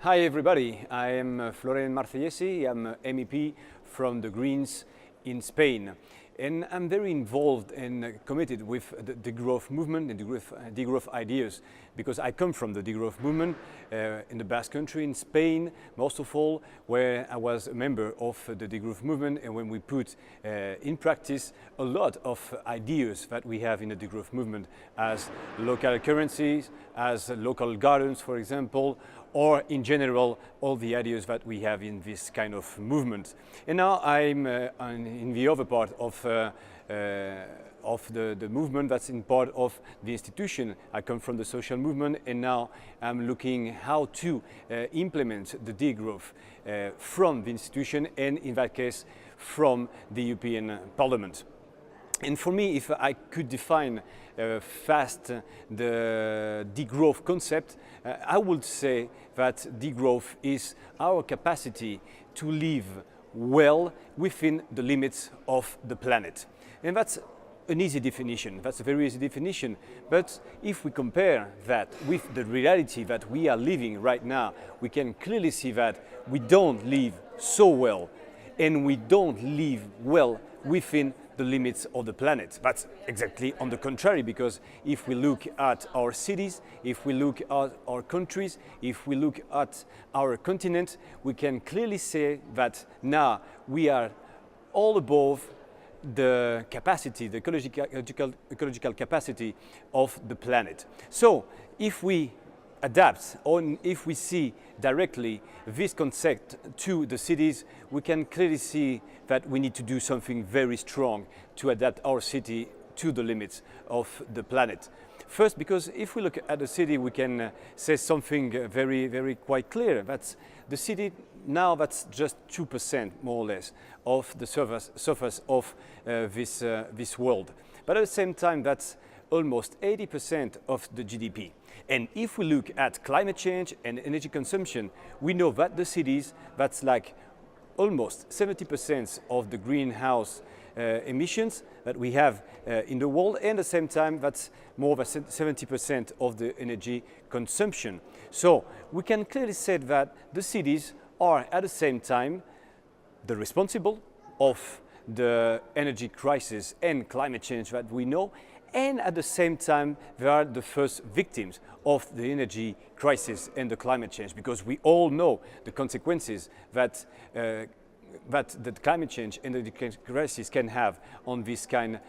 Hi everybody, I am Florent Marcellesi. I'm MEP from the Greens in Spain. And I'm very involved and committed with the degrowth movement and degrowth ideas, because I come from the degrowth movement in the Basque Country in Spain, most of all, where I was a member of the degrowth movement, and when we put in practice a lot of ideas that we have in the degrowth movement, as local currencies, as local gardens, for example, or in general, all the ideas that we have in this kind of movement. And now I'm in the other part of the movement that's in part of the institution. I come from the social movement, and now I'm looking how to implement the degrowth from the institution, and in that case, from the European Parliament. And for me, if I could define fast the degrowth concept, I would say that degrowth is our capacity to live well within the limits of the planet. And that's an easy definition, that's a very easy definition. But if we compare that with the reality that we are living right now, we can clearly see that we don't live so well, and we don't live well within the limits of the planet. That's exactly on the contrary, because if we look at our cities, if we look at our countries, if we look at our continent, we can clearly say that now we are all above the capacity, the ecological capacity of the planet. So if we adapt, or if we see directly this concept to the cities, we can clearly see that we need to do something very strong to adapt our city to the limits of the planet. First, because if we look at the city, we can say something very quite clear. That's the city now, that's just 2% more or less of the surface of this world. But at the same time, that's almost 80% of the GDP. And if we look at climate change and energy consumption, we know that the cities, that's like almost 70% of the greenhouse emissions that we have in the world, and at the same time that's more than 70% of the energy consumption. So we can clearly say that the cities are at the same time the responsible of the energy crisis and climate change that we know, and at the same time they are the first victims of the energy crisis and the climate change, because we all know the consequences that the climate change and the crisis can have on this kind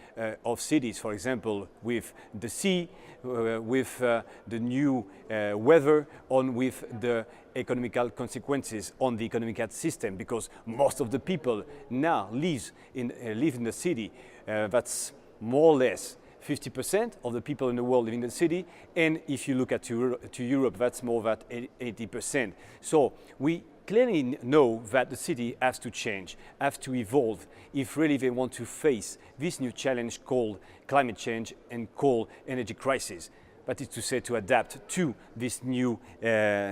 of cities. For example, with the sea, with the new weather, on with the economical consequences on the economic system, because most of the people now live in the city. That's more or less 50% of the people in the world live in the city, and if you look at to Europe, that's more than 80%. So we clearly know that the city has to change, has to evolve, if really they want to face this new challenge called climate change and called energy crisis. That is to say, to adapt to this new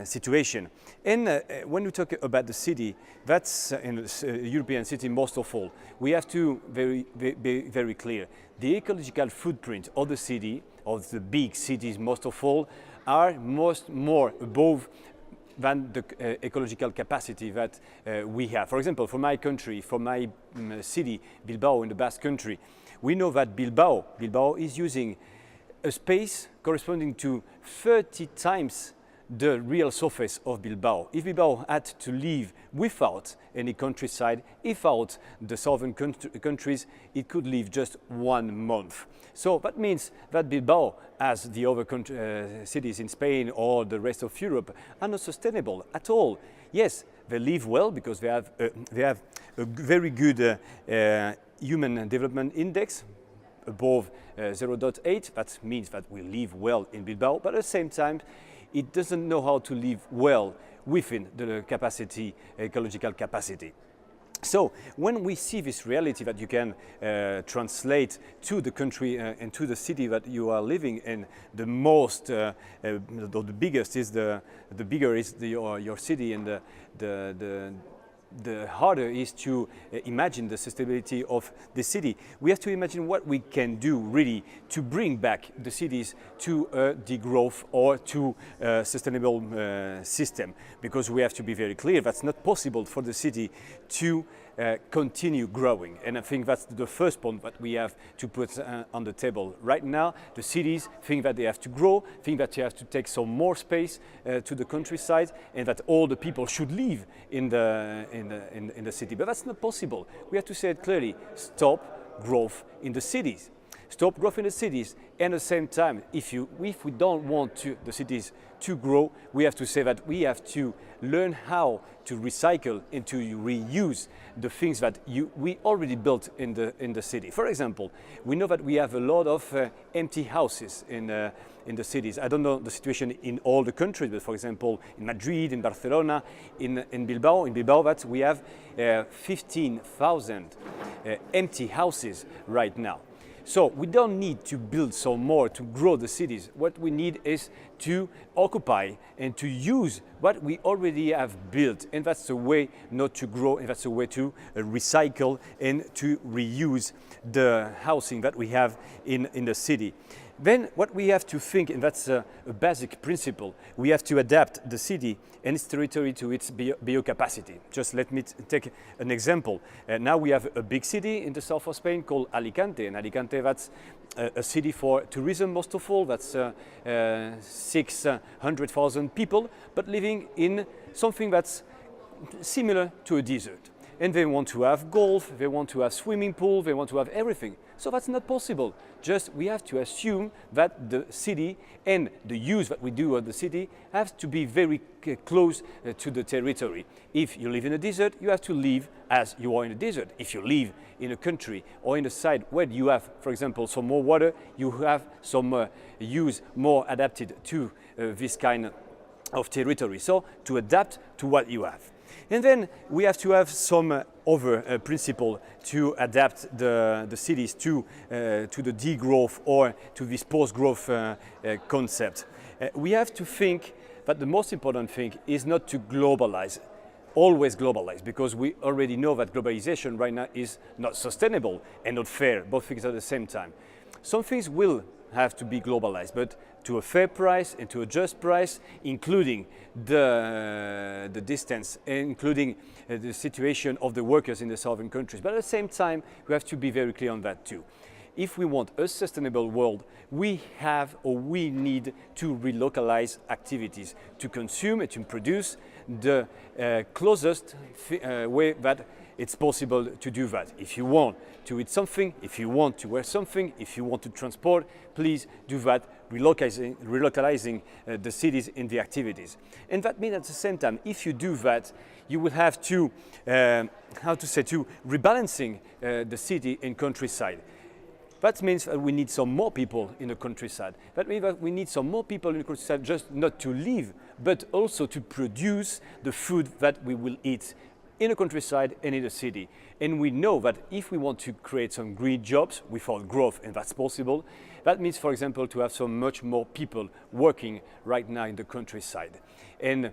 situation. And when we talk about the city, that's in the European city most of all, we have to be very clear. The ecological footprint of the city, of the big cities most of all, are more above than the ecological capacity that we have. For example, for my country, for my city, Bilbao in the Basque Country, we know that Bilbao is using a space corresponding to 30 times the real surface of Bilbao. If Bilbao had to live without any countryside, without the southern countries, it could live just 1 month. So that means that Bilbao, as the other cities in Spain or the rest of Europe, are not sustainable at all. Yes, they live well because they have a very good human development index, above 0.8. That means that we live well in Bilbao, but at the same time, it doesn't know how to live well within the capacity, ecological capacity. So when we see this reality that you can translate to the country and to the city that you are living in, the biggest is the bigger is your city, and the harder is to imagine the sustainability of the city. We have to imagine what we can do really to bring back the cities to a degrowth or to a sustainable system, because we have to be very clear that's not possible for the city to continue growing. And I think that's the first point that we have to put on the table. Right now, the cities think that they have to grow, think that they have to take some more space to the countryside, and that all the people should live in the city. But that's not possible. We have to say it clearly: stop growth in the cities. Stop growth in the cities, and at the same time, if we don't want the cities to grow, we have to say that we have to learn how to recycle and to reuse the things that we already built in the city. For example, we know that we have a lot of empty houses in the cities. I don't know the situation in all the countries, but for example, in Madrid, in Barcelona, in Bilbao, that we have 15,000 empty houses right now. So we don't need to build some more to grow the cities. What we need is to occupy and to use what we already have built. And that's a way not to grow, and that's a way to recycle and to reuse the housing that we have in the city. Then what we have to think, and that's a basic principle, we have to adapt the city and its territory to its biocapacity. Just let me take an example. Now we have a big city in the south of Spain called Alicante. And Alicante, that's a city for tourism most of all. That's 600,000 people, but living in something that's similar to a desert. And they want to have golf, they want to have swimming pool, they want to have everything. So that's not possible. Just we have to assume that the city and the use that we do of the city have to be very close to the territory. If you live in a desert, you have to live as you are in a desert. If you live in a country or in a site where you have, for example, some more water, you have some use more adapted to this kind of territory. So to adapt to what you have. And then we have to have some other principle to adapt the cities to the degrowth or to this post-growth concept. We have to think that the most important thing is not to globalize, always globalize, because we already know that globalization right now is not sustainable and not fair, both things at the same time. Some things will have to be globalized, but to a fair price and to a just price, including the distance, including the situation of the workers in the southern countries. But at the same time, we have to be very clear on that too. If we want a sustainable world, we have or we need to relocalize activities to consume and to produce the closest way that it's possible to do that. If you want to eat something, if you want to wear something, if you want to transport, please do that, relocalizing the cities in the activities. And that means at the same time, if you do that, you will have to, to rebalancing the city and countryside. That means that we need some more people in the countryside. That means that we need some more people in the countryside just not to live, but also to produce the food that we will eat in the countryside and in the city. And we know that if we want to create some green jobs without growth, and that's possible, that means, for example, to have so much more people working right now in the countryside. And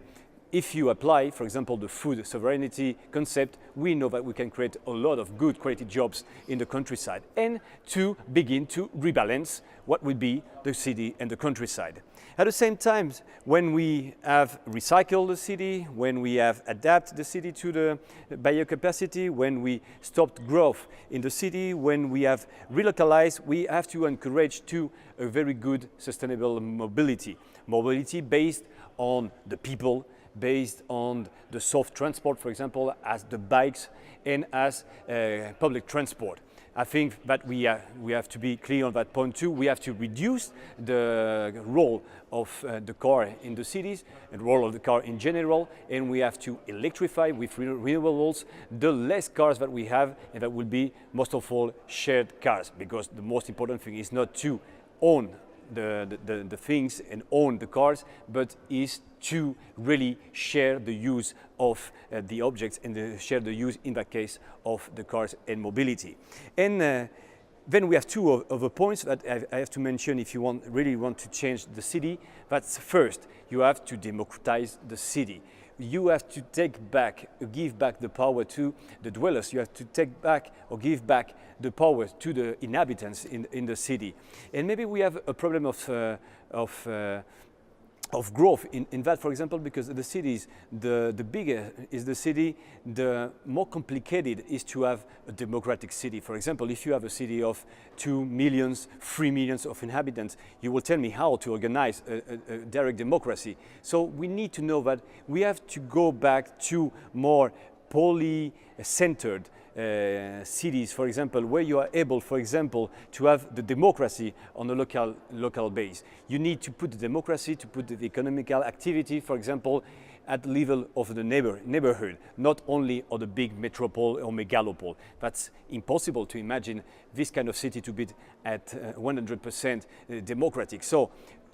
if you apply, for example, the food sovereignty concept, we know that we can create a lot of good quality jobs in the countryside and to begin to rebalance what will be the city and the countryside. At the same time, when we have recycled the city, when we have adapted the city to the biocapacity, when we stopped growth in the city, when we have relocalized, we have to encourage to a very good sustainable mobility. Mobility based on the people, based on the soft transport, for example, as the bikes and as public transport. I think that we have to be clear on that point too. We have to reduce the role of the car in the cities and the role of the car in general, and we have to electrify with renewables the less cars that we have, and that will be most of all shared cars, because the most important thing is not to own the things and own the cars, but is to really share the use of the objects and share the use, in that case, of the cars and mobility. And then we have two other points that I have to mention if you really want to change the city. That's first, you have to democratize the city. you have to give back the power to the dwellers. You have to take back or give back the power to the inhabitants in the city. And maybe we have a problem of growth in that, for example, because the cities, the bigger is the city, the more complicated is to have a democratic city. For example, if you have a city of 2 millions, 3 millions of inhabitants, you will tell me how to organize a direct democracy. So we need to know that we have to go back to more poly-centered cities, for example, where you are able, for example, to have the democracy on a local base. You need to put the democracy, to put the economical activity, for example, at the level of the neighborhood, not only on the big metropole or megalopole. That's impossible to imagine this kind of city to be at 100% democratic. So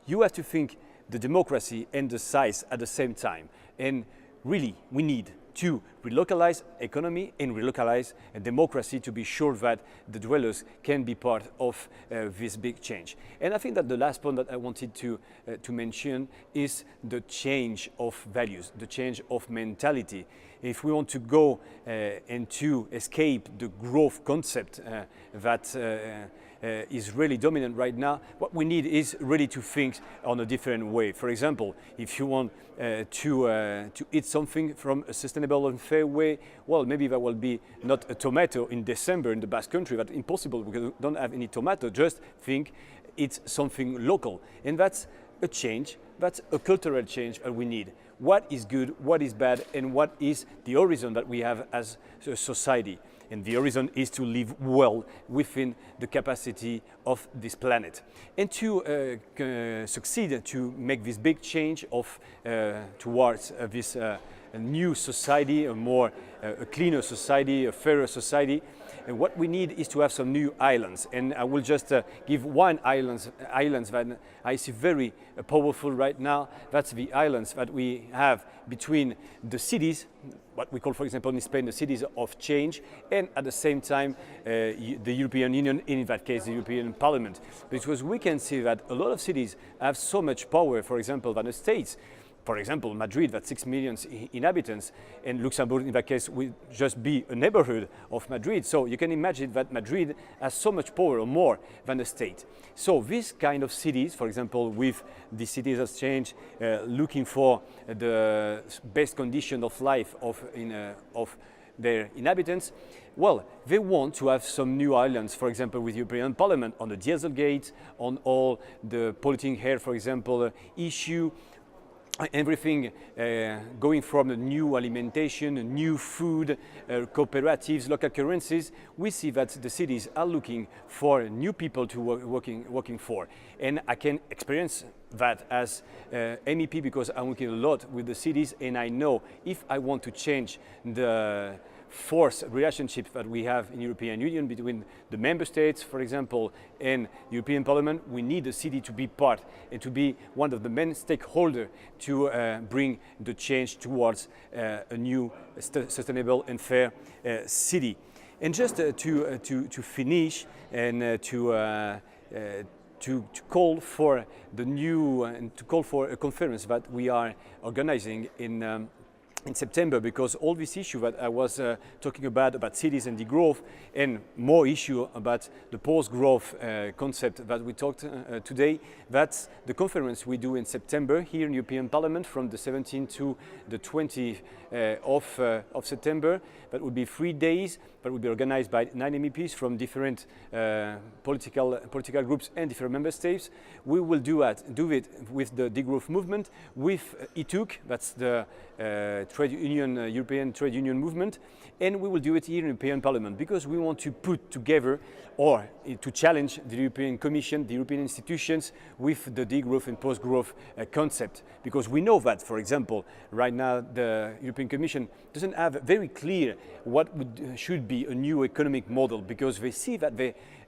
you have to think the democracy and the size at the same time. And really, we need to relocalize economy and relocalize democracy to be sure that the dwellers can be part of this big change. And I think that the last point that I wanted to mention is the change of values, the change of mentality. If we want to go and to escape the growth concept that is really dominant right now, what we need is really to think on a different way. For example, if you want to eat something from a sustainable and fair way, well, maybe there will be not a tomato in December in the Basque Country. That's impossible because we don't have any tomato. Just think it's something local. And that's a change, that's a cultural change that we need. What is good, what is bad, and what is the horizon that we have as a society. And the horizon is to live well within the capacity of this planet. And to succeed to make this big change towards this new society, a cleaner society, a fairer society, and what we need is to have some new islands. And I will just give one island that I see very powerful right now. That's the islands that we have between the cities, what we call, for example, in Spain, the cities of change, and at the same time, the European Union, in that case, the European Parliament. Because we can see that a lot of cities have so much power, for example, than the states. For example, Madrid, that's 6 million inhabitants, and Luxembourg, in that case, will just be a neighborhood of Madrid. So you can imagine that Madrid has so much power or more than the state. So this kind of cities, for example, with the cities of change, looking for the best condition of life of their inhabitants, well, they want to have some new islands, for example, with the European Parliament on the Dieselgate, on all the polluting air, for example, issue. Everything going from the new alimentation, new food, cooperatives, local currencies, we see that the cities are looking for new people to working for. And I can experience that as MEP because I'm working a lot with the cities, and I know if I want to change the forced relationship that we have in the European Union between the member states, for example, and the European Parliament, we need the city to be part and to be one of the main stakeholders to bring the change towards a new sustainable and fair city. And just to finish and to call for the new and to call for a conference that we are organizing in September, because all this issue that I was talking about cities and degrowth, and more issue about the post-growth concept that we talked today, that's the conference we do in September here in the European Parliament from the 17th to the 20th of September. That would be 3 days, that would be organized by 9 MEPs from different political groups and different member states. We will do it with the degrowth movement, with ETUC, that's the European Trade Union movement, and we will do it here in the European Parliament because we want to put together or to challenge the European Commission, the European institutions with the degrowth and post-growth concept. Because we know that, for example, right now the European Commission doesn't have very clear what should be a new economic model, because they see that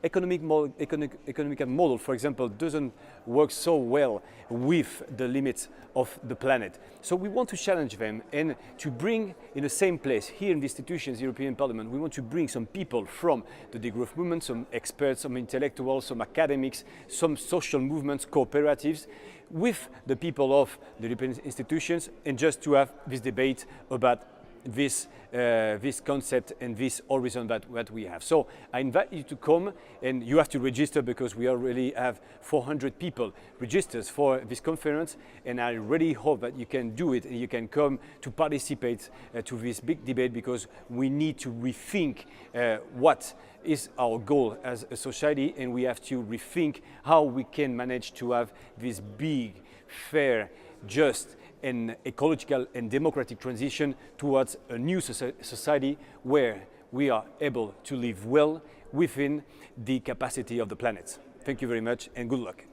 economic model, for example, doesn't work so well with the limits of the planet. So we want to challenge them and to bring in the same place, here in the institutions, European Parliament, we want to bring some people from the degrowth movement, some experts, some intellectuals, some academics, some social movements, cooperatives, with the people of the European institutions, and just to have this debate about this concept and this horizon that we have. So I invite you to come, and you have to register because we already have 400 people registered for this conference, and I really hope that you can do it and you can come to participate to this big debate, because we need to rethink what is our goal as a society, and we have to rethink how we can manage to have this big, fair, just and ecological and democratic transition towards a new society where we are able to live well within the capacity of the planet. Thank you very much and good luck.